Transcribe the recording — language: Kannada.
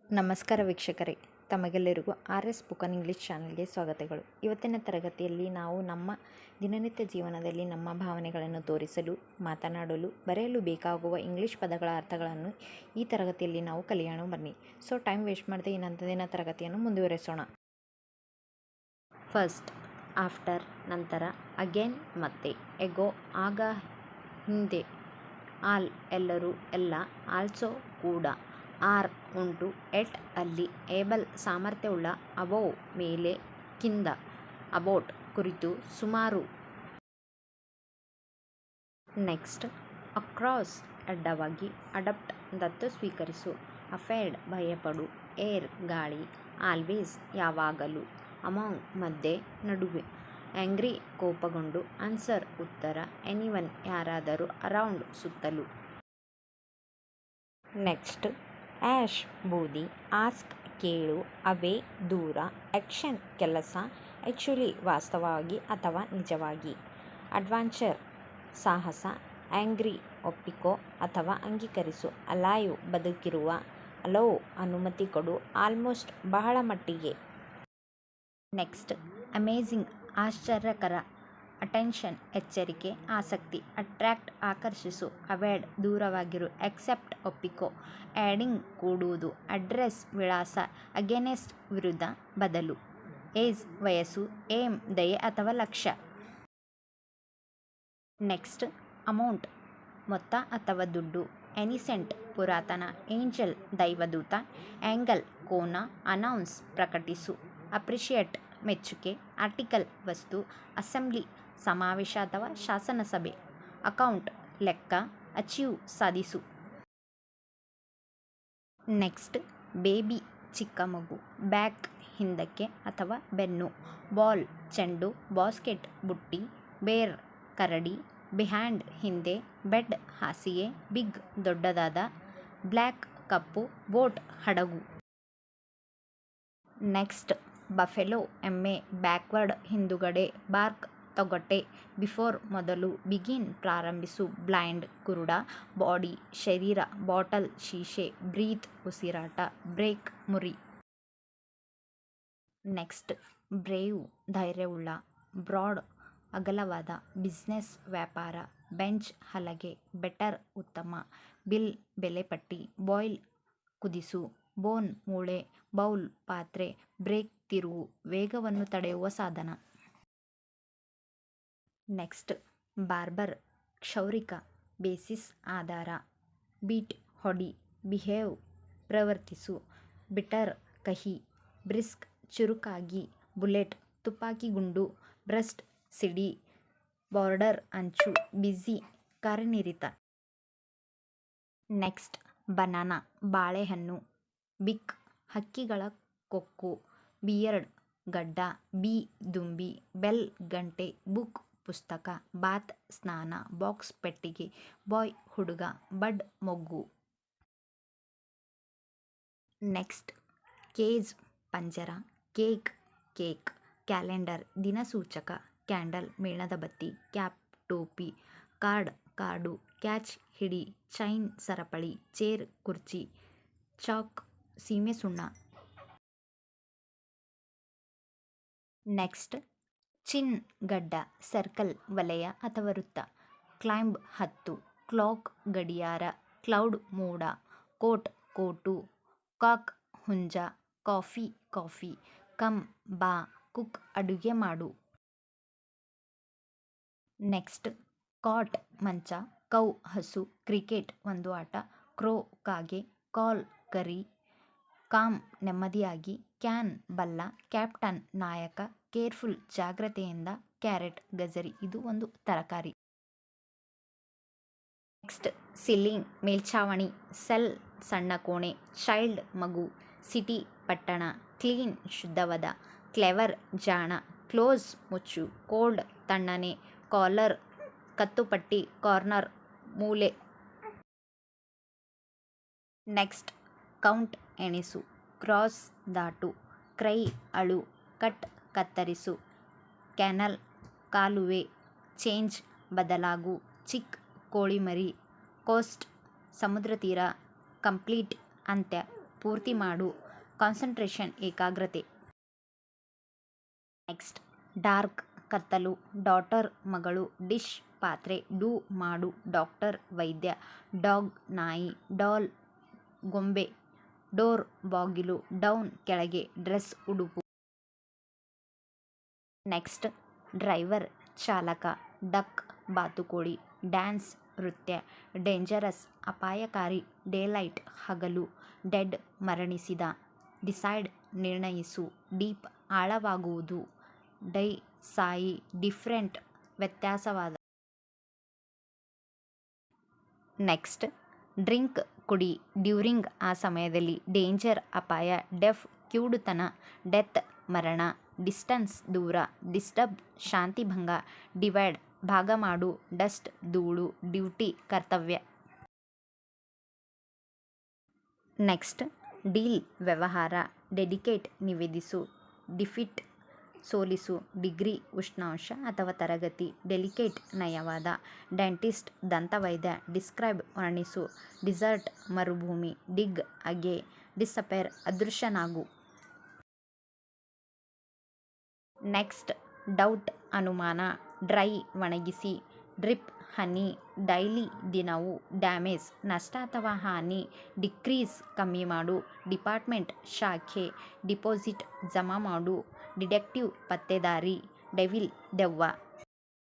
ನಮಸ್ಕಾರ ವೀಕ್ಷಕರೇ, ತಮಗೆಲ್ಲರಿಗೂ RS ಸ್ಪೋಕನ್ ಇಂಗ್ಲೀಷ್ ಚಾನಲ್ಗೆ ಸ್ವಾಗತಗಳು. ಇವತ್ತಿನ ತರಗತಿಯಲ್ಲಿ ನಾವು ನಮ್ಮ ದಿನನಿತ್ಯ ಜೀವನದಲ್ಲಿ ನಮ್ಮ ಭಾವನೆಗಳನ್ನು ತೋರಿಸಲು, ಮಾತನಾಡಲು, ಬರೆಯಲು ಬೇಕಾಗುವ ಇಂಗ್ಲೀಷ್ ಪದಗಳ ಅರ್ಥಗಳನ್ನು ಈ ತರಗತಿಯಲ್ಲಿ ನಾವು ಕಲಿಯೋಣ ಬನ್ನಿ. ಟೈಮ್ ವೇಸ್ಟ್ ಮಾಡದೆ ಈ ನಂತರದಿನ ತರಗತಿಯನ್ನು ಮುಂದುವರಿಸೋಣ. ಫಸ್ಟ್, ಆಫ್ಟರ್ ನಂತರ, ಅಗೇನ್ ಮತ್ತೆ, ಎಗೋ ಆಗ, ಹಿಂದೆ, ಆಲ್ ಎಲ್ಲರೂ ಎಲ್ಲ, ಆಲ್ಸೋ ಕೂಡ, ಆರ್ ಉಂಟು, ಎಟ್ ಅಲ್ಲಿ, ಏಬಲ್ ಸಾಮರ್ಥ್ಯವುಳ್ಳ, ಅಬೋವ್ ಮೇಲೆ, ಕಿಂದ, ಅಬೌಟ್ ಕುರಿತು, ಸುಮಾರು. ನೆಕ್ಸ್ಟ್, ಅಕ್ರಾಸ್ ಅಡ್ಡವಾಗಿ, ಅಡಪ್ಟ್ ದತ್ತು ಸ್ವೀಕರಿಸು, ಅಫೇರ್ಡ್ ಭಯಪಡು, ಏರ್ ಗಾಳಿ, ಆಲ್ವೇಸ್ ಯಾವಾಗಲೂ, ಅಮಾಂಗ್ ಮಧ್ಯೆ, ನಡುವೆ, ಆಂಗ್ರಿ ಕೋಪಗೊಂಡು, ಆನ್ಸರ್ ಉತ್ತರ, ಎನಿವನ್ ಯಾರಾದರೂ, ಅರೌಂಡ್ ಸುತ್ತಲೂ. ನೆಕ್ಸ್ಟ್, ಆ್ಯಶ್ ಬೂದಿ, ಆಸ್ಕ್ ಕೇಳು, ಅವೇ ದೂರ, ಆಕ್ಷನ್ ಕೆಲಸ, ಆ್ಯಕ್ಚುಲಿ ವಾಸ್ತವವಾಗಿ ಅಥವಾ ನಿಜವಾಗಿ, ಅಡ್ವೆಂಚರ್ ಸಾಹಸ, ಆಂಗ್ರಿ ಒಪ್ಪಿಕೋ ಅಥವಾ ಅಂಗೀಕರಿಸು, ಅಲೈವ್ ಬದುಕಿರುವ, ಅಲೋವ್ ಅನುಮತಿ ಕೊಡು, ಆಲ್ಮೋಸ್ಟ್ ಬಹಳ ಮಟ್ಟಿಗೆ. ನೆಕ್ಸ್ಟ್, ಅಮೇಜಿಂಗ್ ಆಶ್ಚರ್ಯಕರ, ಅಟೆನ್ಷನ್ ಎಚ್ಚರಿಕೆ, ಆಸಕ್ತಿ, ಅಟ್ರಾಕ್ಟ್ ಆಕರ್ಷಿಸು, ಅವಾಯ್ಡ್ ದೂರವಾಗಿರು, ಅಕ್ಸೆಪ್ಟ್ ಒಪ್ಪಿಕೋ, ಆ್ಯಡಿಂಗ್ ಕೂಡುವುದು, ಅಡ್ರೆಸ್ ವಿಳಾಸ, ಅಗೇನೆಸ್ಟ್ ವಿರುದ್ಧ, ಬದಲು, ಏಜ್ ವಯಸ್ಸು, ಏಮ್ ದಯೆ ಅಥವಾ ಲಕ್ಷ್ಯ. ನೆಕ್ಸ್ಟ್, ಅಮೌಂಟ್ ಮೊತ್ತ ಅಥವಾ ದುಡ್ಡು, ಎನಿಸೆಂಟ್ ಪುರಾತನ, ಏಂಜಲ್ ದೈವದೂತ, ಆ್ಯಂಗಲ್ ಕೋನ, ಅನೌನ್ಸ್ ಪ್ರಕಟಿಸು, ಅಪ್ರಿಷಿಯೇಟ್ ಮೆಚ್ಚುಗೆ, ಆರ್ಟಿಕಲ್ ವಸ್ತು, ಅಸೆಂಬ್ಲಿ ಸಮಾವೇಶ ಅಥವಾ ಶಾಸನಸಭೆ, ಅಕೌಂಟ್ ಲೆಕ್ಕ, ಅಚೀವ್ ಸಾಧಿಸು. ನೆಕ್ಸ್ಟ್, ಬೇಬಿ ಚಿಕ್ಕ ಮಗು, ಬ್ಯಾಕ್ ಹಿಂದಕ್ಕೆ ಅಥವಾ ಬೆನ್ನು, ಬಾಲ್ ಚೆಂಡು, ಬಾಸ್ಕೆಟ್ ಬುಟ್ಟಿ, ಬೇರ್ ಕರಡಿ, ಬಿಹೈಂಡ್ ಹಿಂದೆ, ಬೆಡ್ ಹಾಸಿಗೆ, ಬಿಗ್ ದೊಡ್ಡದಾದ, ಬ್ಲ್ಯಾಕ್ ಕಪ್ಪು, ಬೋಟ್ ಹಡಗು. ನೆಕ್ಸ್ಟ್, ಬಫೆಲೋ ಎಮ್ಮೆ, ಬ್ಯಾಕ್ವರ್ಡ್ ಹಿಂದುಗಡೆ, ಬಾರ್ಕ್ ತೊಗಟೆ, ಬಿಫೋರ್ ಮೊದಲು, ಬಿಗಿನ್ ಪ್ರಾರಂಭಿಸು, ಬ್ಲೈಂಡ್ ಕುರುಡ, ಬಾಡಿ ಶರೀರ, ಬಾಟಲ್ ಶೀಶೆ, ಬ್ರೀತ್ ಉಸಿರಾಟ, ಬ್ರೇಕ್ ಮುರಿ. ನೆಕ್ಸ್ಟ್, ಬ್ರೇವ್ ಧೈರ್ಯವುಳ್ಳ, ಬ್ರಾಡ್ ಅಗಲವಾದ, ಬಿಸ್ನೆಸ್ ವ್ಯಾಪಾರ, ಬೆಂಚ್ ಹಲಗೆ, ಬೆಟರ್ ಉತ್ತಮ, ಬಿಲ್ ಬೆಲೆಪಟ್ಟಿ, ಬಾಯ್ಲ್ ಕುದಿಸು, ಬೋನ್ ಮೂಳೆ, ಬೌಲ್ ಪಾತ್ರೆ, ಬ್ರೇಕ್ ತಿರುವು, ವೇಗವನ್ನು ತಡೆಯುವ ಸಾಧನ. ನೆಕ್ಸ್ಟ್, ಬಾರ್ಬರ್ ಕ್ಷೌರಿಕ, ಬೇಸಿಸ್ ಆಧಾರ, ಬೀಟ್ ಹೊಡಿ, ಬಿಹೇವ್ ಪ್ರವರ್ತಿಸು, ಬಿಟರ್ ಕಹಿ, ಬ್ರಿಸ್ಕ್ ಚುರುಕಾಗಿ, ಬುಲೆಟ್ ತುಪಾಕಿ ಗುಂಡು, ಬ್ರಸ್ಟ್ ಸಿಡಿ, ಬಾರ್ಡರ್ ಅಂಚು, ಬಿಸಿ ಕಾರ್ಯನಿರತ. ನೆಕ್ಸ್ಟ್, ಬನಾನಾ ಬಾಳೆಹಣ್ಣು, ಬಿಕ್ ಹಕ್ಕಿಗಳ ಕೊಕ್ಕು, ಬಿಯರ್ಡ್ ಗಡ್ಡ, ಬೀ ದುಂಬಿ, ಬೆಲ್ ಗಂಟೆ, ಬುಕ್ ಪುಸ್ತಕ, ಬಾತ್ ಸ್ನಾನ, ಬಾಕ್ಸ್ ಪೆಟ್ಟಿಗೆ, ಬಾಯ್ ಹುಡುಗ, ಬಡ್ ಮೊಗ್ಗು. ನೆಕ್ಸ್ಟ್, ಕೇಜ್ ಪಂಜರ, ಕೇಕ್ ಕೇಕ್, ಕ್ಯಾಲೆಂಡರ್ ದಿನಸೂಚಕ, ಕ್ಯಾಂಡಲ್ ಮೇಣದ ಬತ್ತಿ, ಕ್ಯಾಪ್ ಟೋಪಿ, ಕಾರ್ಡ್ ಕಾರ್ಡು, ಕ್ಯಾಚ್ ಹಿಡಿ, ಚೈನ್ ಸರಪಳಿ, ಚೇರ್ ಕುರ್ಚಿ, ಚಾಕ್ ಸೀಮೆ ಸುಣ್ಣ. ನೆಕ್ಸ್ಟ್, ಚಿನ್ ಗಡ್ಡ, ಸರ್ಕಲ್ ವಲಯ ಅಥವಾ ವೃತ್ತ, ಕ್ಲೈಂಬ್ ಹತ್ತು, ಕ್ಲಾಕ್ ಗಡಿಯಾರ, ಕ್ಲೌಡ್ ಮೋಡ, ಕೋಟ್ ಕೋಟು, ಕಾಕ್ ಹುಂಜ, ಕಾಫಿ ಕಾಫಿ, ಕಮ್ ಬಾ, ಕುಕ್ ಅಡುಗೆ ಮಾಡು. ನೆಕ್ಸ್ಟ್, ಕಾಟ್ ಮಂಚ, ಕೌ ಹಸು, ಕ್ರಿಕೆಟ್ ಒಂದು ಆಟ, ಕ್ರೋ ಕಾಗೆ, ಕಾಲ್ ಕರಿ, ಕಾಮ್ ನೆಮ್ಮದಿಯಾಗಿ, ಕ್ಯಾನ್ ಬಲ್ಲ, ಕ್ಯಾಪ್ಟನ್ ನಾಯಕ, ಕೇರ್ಫುಲ್ ಜಾಗ್ರತೆಯಿಂದ, ಕ್ಯಾರೆಟ್ ಗಜರಿ ಇದು ಒಂದು ತರಕಾರಿ. ನೆಕ್ಸ್ಟ್, ಸಿಲಿಂಗ್ ಮೇಲ್ಛಾವಣಿ, ಸೆಲ್ ಸಣ್ಣ ಕೋಣೆ, ಚೈಲ್ಡ್ ಮಗು, ಸಿಟಿ ಪಟ್ಟಣ, ಕ್ಲೀನ್ ಶುದ್ಧವಾದ, ಕ್ಲೆವರ್ ಜಾಣ, ಕ್ಲೋಸ್ ಮುಚ್ಚು, ಕೋಲ್ಡ್ ತಣ್ಣನೆ, ಕಾಲರ್ ಕತ್ತುಪಟ್ಟಿ, ಕಾರ್ನರ್ ಮೂಲೆ. Next, count ಎಣಿಸು, cross Daatu, CRY ಅಳು, ಕಟ್ ಕತ್ತರಿಸು, ಕ್ಯಾನಲ್ ಕಾಲುವೆ, ಚೇಂಜ್ ಬದಲಾಗು, ಚಿಕ್ ಕೋಳಿಮರಿ, ಕೋಸ್ಟ್ ಸಮುದ್ರ ತೀರ, ಕಂಪ್ಲೀಟ್ ಅಂತ್ಯ, ಪೂರ್ತಿ ಮಾಡು, ಕಾನ್ಸಂಟ್ರೇಷನ್ ಏಕಾಗ್ರತೆ. ನೆಕ್ಸ್ಟ್ ಡಾರ್ಕ್ ಕತ್ತಲು, ಡಾಟರ್ ಮಗಳು, ಡಿಶ್ ಪಾತ್ರೆ, ಡೂ ಮಾಡು, ಡಾಕ್ಟರ್ ವೈದ್ಯ, ಡಾಗ್ ನಾಯಿ, ಡಾಲ್ ಗೊಂಬೆ, ಡೋರ್ ಬಾಗಿಲು, ಡೌನ್ ಕೆಳಗೆ, ಡ್ರೆಸ್ ಉಡುಪು. ನೆಕ್ಸ್ಟ್ ಡ್ರೈವರ್ ಚಾಲಕ, ಡಕ್ ಬಾತುಕೋಳಿ, ಡ್ಯಾನ್ಸ್ ನೃತ್ಯ, ಡೇಂಜರಸ್ ಅಪಾಯಕಾರಿ, ಡೇಲೈಟ್ ಹಗಲು, ಡೆಡ್ ಮರಣಿಸಿದ, ಡಿಸೈಡ್ ನಿರ್ಣಯಿಸು, ಡೀಪ್ ಆಳವಾಗುವುದು, ಡೈ ಸಾಯಿ, ಡಿಫ್ರೆಂಟ್ ವ್ಯತ್ಯಾಸವಾದ. ನೆಕ್ಸ್ಟ್ ಡ್ರಿಂಕ್ ಕುಡಿ, ಡ್ಯೂರಿಂಗ್ ಆ ಸಮಯದಲ್ಲಿ, ಡೇಂಜರ್ ಅಪಾಯ, ಡೆಫ್ ಕಿವುಡುತನ, ಡೆತ್ ಮರಣ, ಡಿಸ್ಟನ್ಸ್ ದೂರ, ಡಿಸ್ಟರ್ಬ್ ಶಾಂತಿಭಂಗ, ಡಿವೈಡ್ ಭಾಗ ಮಾಡು, ಡಸ್ಟ್ ಧೂಳು, ಡ್ಯೂಟಿ ಕರ್ತವ್ಯ. ನೆಕ್ಸ್ಟ್ ಡೀಲ್ ವ್ಯವಹಾರ, ಡೆಡಿಕೇಟ್ ನಿವೇದಿಸು, ಡಿಫಿಟ್ ಸೋಲಿಸು, ಡಿಗ್ರಿ ಉಷ್ಣಾಂಶ ಅಥವಾ ತರಗತಿ, ಡೆಲಿಕೇಟ್ ನಯವಾದ, ಡೆಂಟಿಸ್ಟ್ ದಂತವೈದ್ಯ, ಡಿಸ್ಕ್ರೈಬ್ ವರ್ಣಿಸು, ಡಿಸರ್ಟ್ ಮರುಭೂಮಿ, ಡಿಗ್ ಅಗೆ, ಡಿಸಪೇರ್ ಅದೃಶ್ಯನಾಗು. ನೆಕ್ಸ್ಟ್ ಡೌಟ್ ಅನುಮಾನ, ಡ್ರೈ ಒಣಗಿಸಿ, ಡ್ರಿಪ್ ಹನಿ, ಡೈಲಿ ದಿನವು, ಡ್ಯಾಮೇಜ್ ನಷ್ಟ ಅಥವಾ ಹಾನಿ, ಡಿಕ್ರೀಸ್ ಕಮ್ಮಿ ಮಾಡು, ಡಿಪಾರ್ಟ್ಮೆಂಟ್ ಶಾಖೆ, ಡಿಪಾಸಿಟ್ ಜಮಾ ಮಾಡು, ಡಿಟೆಕ್ಟಿವ್ ಪತ್ತೇದಾರಿ, ಡೆವಿಲ್ ದೆವ್ವ.